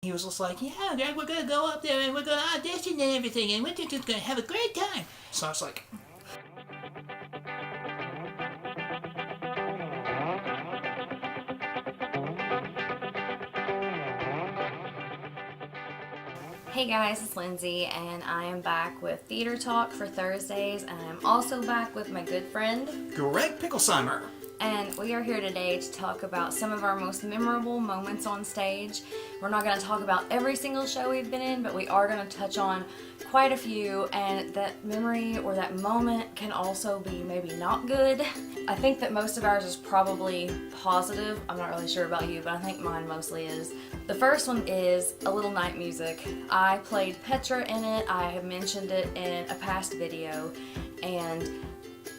He was just like, yeah, we're going to go up there and we're going to audition and everything and we're just going to have a great time. So I was like, Hey guys, it's Lindsay, and I am back with Theater Talk for Thursdays, and I'm also back with my good friend, Greg Picklesheimer. And we are here today to talk about some of our most memorable moments on stage. We're not going to talk about every single show we've been in, but we are going to touch on quite a few, and that memory or that moment can also be maybe not good. I think that most of ours is probably positive. I'm not really sure about you, but I think mine mostly is. The first one is A Little Night Music. I played Petra in it. I have mentioned it in a past video, and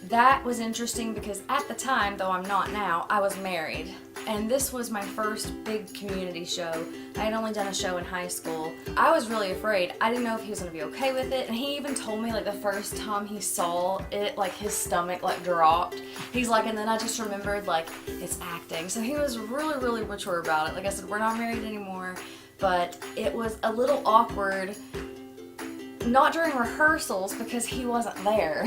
that was interesting because at the time, though I'm not now, I was married. And this was my first big community show. I had only done a show in high school. I was really afraid. I didn't know if he was gonna be okay with it. And he even told me, like, the first time he saw it, like, his stomach, like, dropped. He's like, and then I just remembered, like, it's acting. So he was really, really mature about it. Like I said, we're not married anymore, but it was a little awkward. Not during rehearsals because he wasn't there,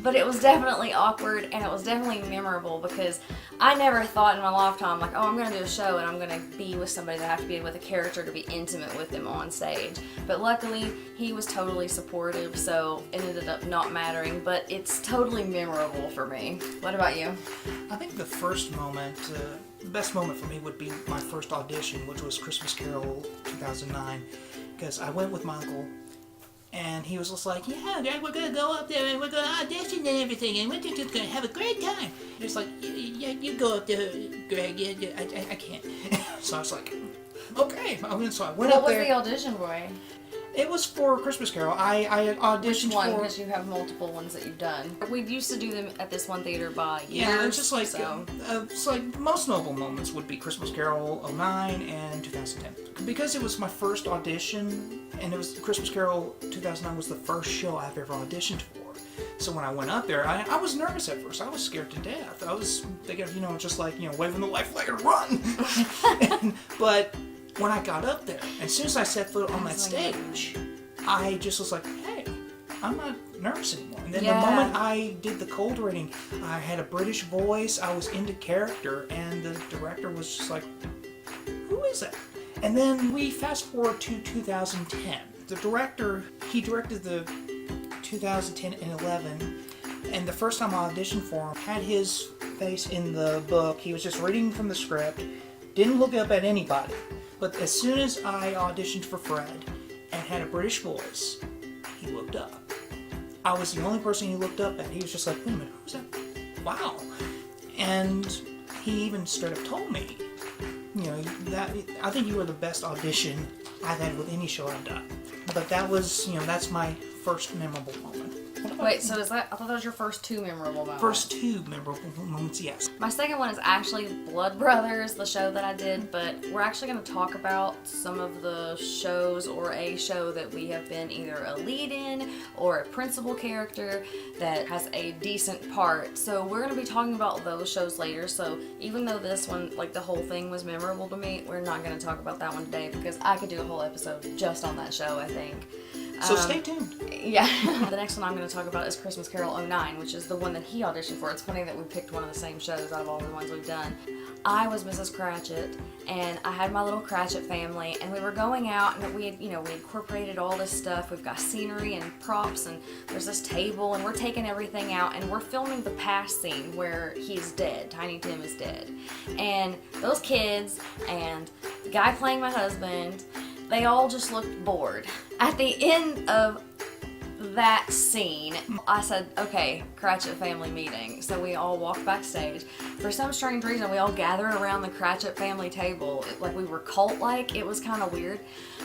but it was definitely awkward and it was definitely memorable because I never thought in my lifetime, like, oh, I'm going to do a show and I'm going to be with somebody that I have to be with a character to be intimate with them on stage. But luckily, he was totally supportive, so it ended up not mattering, but it's totally memorable for me. What about you? I think the first moment, the best moment for me would be my first audition, which was Christmas Carol 2009, because I went with my uncle. And he was just like, yeah, we're going to go up there and we're going to audition and everything and we're just going to have a great time. He's like, yeah, you go up there, Greg. Yeah, I can't. So I was like, okay. So I went up there. What was the audition for? It was for Christmas Carol. I auditioned Which one? for... Because you have multiple ones that you've done. We used to do them at this one theater by years. Yeah, it's just like, so. it's like most notable moments would be Christmas Carol 09 and 2010. Because it was my first audition, and it was Christmas Carol 2009 was the first show I've ever auditioned for. So when I went up there, I was nervous at first. I was scared to death. I was thinking, just like, waving the life flag and run. But when I got up there, as soon as I set foot on that stage, I just was like, hey, I'm not nervous anymore. And then the moment I did the cold reading, I had a British voice, I was into character, and the director was just like, who is that? And then we fast forward to 2010. The director, he directed the 2010 and 11, and the first time I auditioned for him, had his face in the book. He was just reading from the script, didn't look up at anybody. But as soon as I auditioned for Fred and had a British voice, he looked up. I was the only person he looked up at. He was just like, wait a minute, who's that? Wow. And he even straight up told me, that I think you were the best audition I've had with any show I've done. But that was, that's my first memorable moment. Wait, so is that, I thought that was your first two memorable moments. First two memorable moments, yes. My second one is actually Blood Brothers, the show that I did, but we're actually going to talk about some of the shows or a show that we have been either a lead in or a principal character that has a decent part. So we're going to be talking about those shows later, so even though this one, like the whole thing was memorable to me, we're not going to talk about that one today because I could do a whole episode just on that show, I think. So stay tuned. Yeah. The next one I'm going to talk about is Christmas Carol 09, which is the one that he auditioned for. It's funny that we picked one of the same shows out of all the ones we've done. I was Mrs. Cratchit, and I had my little Cratchit family, and we were going out, and we had, we incorporated all this stuff. We've got scenery and props, and there's this table, and we're taking everything out, and we're filming the past scene where he's dead. Tiny Tim is dead. And those kids and the guy playing my husband, they all just looked bored. At the end of that scene, I said, okay, Cratchit family meeting. So we all walked backstage. For some strange reason, we all gathered around the Cratchit family table. Like we were cult-like. It was kind of weird.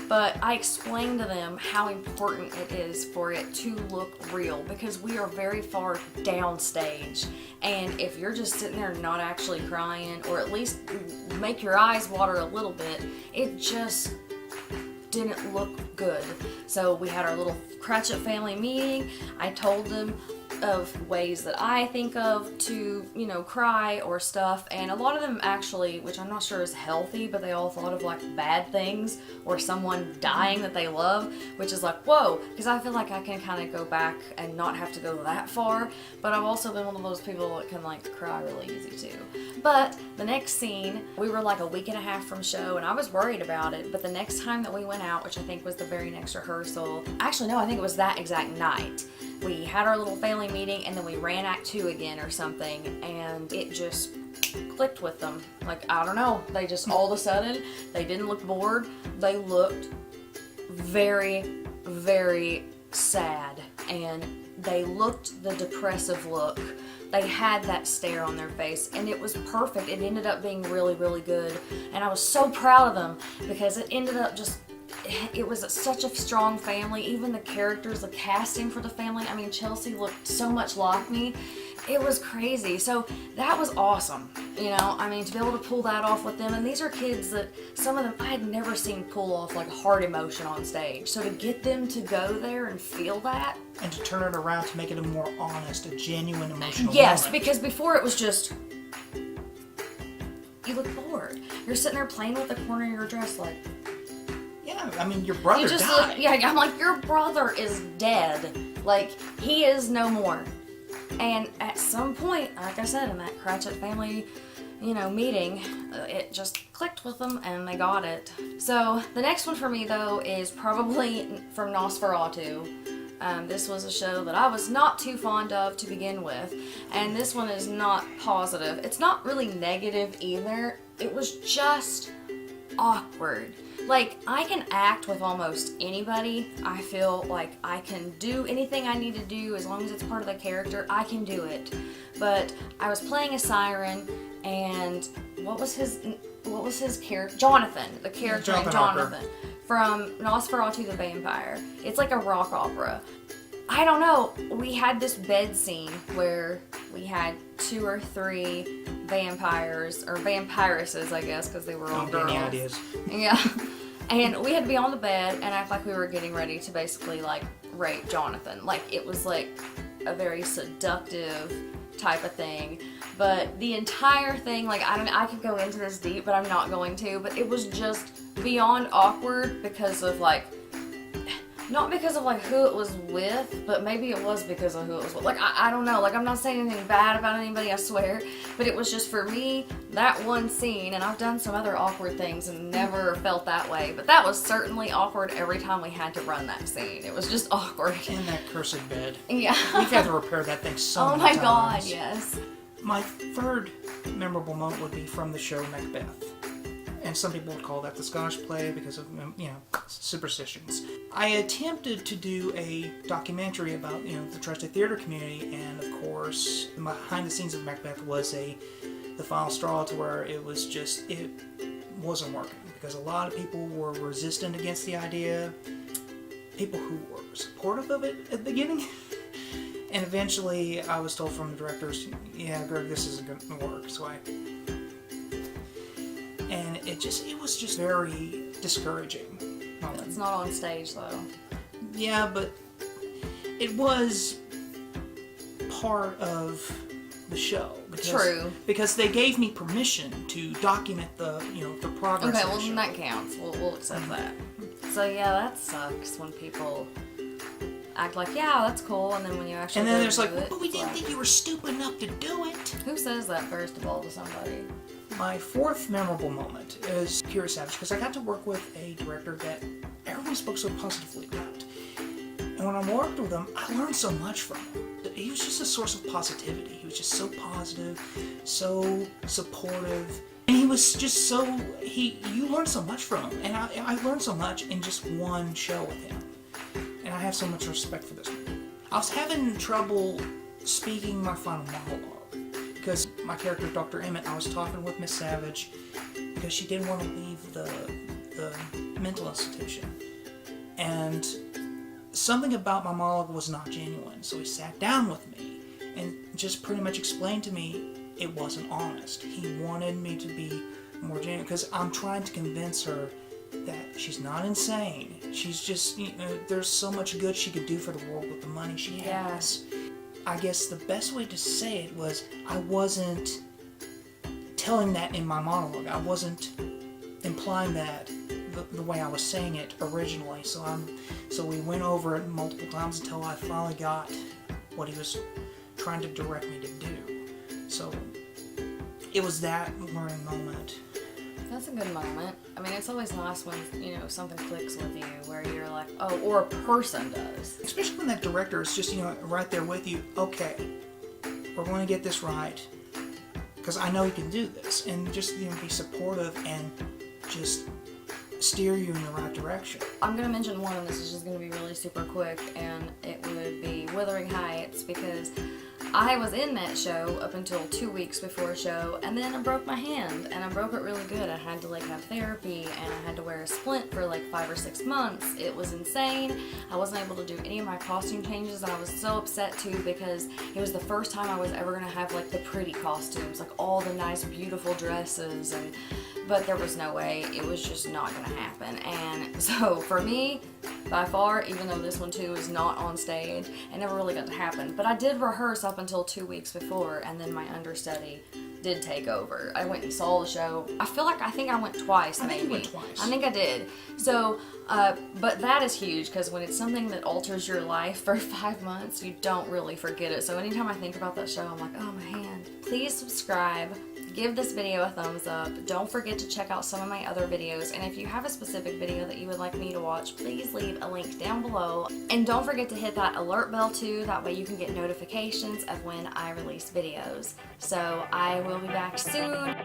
But I explained to them how important it is for it to look real because we are very far downstage. And if you're just sitting there not actually crying, or at least make your eyes water a little bit, it just didn't look good. So we had our little Cratchit family meeting. I told them of ways that I think of to, you know, cry or stuff, and a lot of them actually, which I'm not sure is healthy, but they all thought of like bad things or someone dying that they love, which is like, whoa, because I feel like I can kind of go back and not have to go that far, but I've also been one of those people that can like cry really easy too. But the next scene, we were like a week and a half from show, and I was worried about it, but the next time that we went out, which I think was the very next rehearsal, actually no, I think it was that exact night, we had our little family meeting, and then we ran Act 2 again or something, and it just clicked with them. Like, I don't know, they just all of a sudden, they didn't look bored, they looked very, very sad, and they looked the depressive look. They had that stare on their face, and it was perfect. It ended up being really, really good, and I was so proud of them because it ended up just, it was such a strong family. Even the characters, the casting for the family, I mean, Chelsea looked so much like me. It was crazy. So that was awesome, you know, I mean, to be able to pull that off with them. And these are kids that, some of them I had never seen pull off like hard emotion on stage. So to get them to go there and feel that. And to turn it around to make it a more honest, a genuine emotional Yes, moment. because before it was just, you look bored. You're sitting there playing with the corner of your dress like, yeah, I mean, your brother you just died. look, yeah, I'm like, your brother is dead. Like, he is no more. And at some point, like I said, in that Cratchit family, you know, meeting, it just clicked with them and they got it. So the next one for me though is probably from Nosferatu. This was a show that I was not too fond of to begin with, and this one is not positive. It's not really negative either. It was just awkward. Like, I can act with almost anybody. I feel like I can do anything I need to do as long as it's part of the character. I can do it. But I was playing a siren, and what was his character? Jonathan, the character named Jonathan from Nosferatu the Vampire. It's like a rock opera. I don't know. We had this bed scene where we had 2 or 3 vampires, or vampiresses, I guess, because they were all girls. Any ideas? Yeah. And we had to be on the bed and act like we were getting ready to basically, like, rape Jonathan. Like, it was, like, a very seductive type of thing. But the entire thing, like, I could go into this deep, but I'm not going to. But it was just beyond awkward because of, like, not because of, like, who it was with, but maybe it was because of who it was with. Like, I don't know. Like, I'm not saying anything bad about anybody, I swear. But it was just, for me, that one scene, and I've done some other awkward things and never felt that way. But that was certainly awkward every time we had to run that scene. It was just awkward. In that cursed bed. Yeah. We've had to repair that thing so Oh many my times. God, yes. My third memorable moment would be from the show Macbeth. And some people would call that the Scottish play because of, you know, superstitions. I attempted to do a documentary about, you know, the tri-state theater community, and of course, behind the scenes of Macbeth was the final straw to where it wasn't working because a lot of people were resistant against the idea. People who were supportive of it at the beginning. And eventually I was told from the directors, yeah, Greg, this isn't going to work. And it was just very discouraging. It's not on stage though. Yeah, but it was part of the show. True. Because they gave me permission to document the progress. Okay, of well the show. then that counts. We'll accept that. So yeah, that sucks when people act like, yeah, that's cool, and then when you actually and then go there's do like, it, but we it's didn't like, think you were stupid enough to do it. who says that first of all to somebody? My fourth memorable moment is Kira Savage, because I got to work with a director that everyone spoke so positively about. And when I worked with him, I learned so much from him. He was just a source of positivity. He was just so positive, so supportive, and he was just you learned so much from him. And I learned so much in just one show with him. And I have so much respect for this man. I was having trouble speaking my final monologue. Because my character, Dr. Emmett, I was talking with Miss Savage because she didn't want to leave the mental institution. And something about my monologue was not genuine. So he sat down with me and just pretty much explained to me it wasn't honest. He wanted me to be more genuine because I'm trying to convince her that she's not insane. She's just, there's so much good she could do for the world with the money she has. I guess the best way to say it was I wasn't telling that in my monologue. I wasn't implying that the way I was saying it originally. So we went over it multiple times until I finally got what he was trying to direct me to do. So it was that learning moment. That's a good moment. I mean, it's always nice when, you know, something clicks with you where you're like, oh, or a person does. Especially when that director is just, you know, right there with you. Okay, we're going to get this right because I know you can do this, and just, you know, be supportive and just steer you in the right direction. I'm going to mention one, and this is just going to be really super quick, and it would be Wuthering Heights, because I was in that show up until 2 weeks before a show, and then I broke my hand, and I broke it really good. I had to like have therapy, and I had to wear a splint for like 5 or 6 months. It was insane. I wasn't able to do any of my costume changes, and I was so upset too because it was the first time I was ever gonna have like the pretty costumes, like all the nice beautiful dresses, but there was no way. It was just not gonna happen. And so for me, by far, even though this one too is not on stage, it never really got to happen, but I did rehearse up until 2 weeks before, and then my understudy did take over. I went and saw the show. I think I went twice, maybe. I think you went twice. I think I did. So, but that is huge, because when it's something that alters your life for 5 months, you don't really forget it. So anytime I think about that show, I'm like, oh, my hand. Please subscribe. Give this video a thumbs up. Don't forget to check out some of my other videos, and if you have a specific video that you would like me to watch, please leave a link down below. And don't forget to hit that alert bell too, that way you can get notifications of when I release videos. So I will be back soon.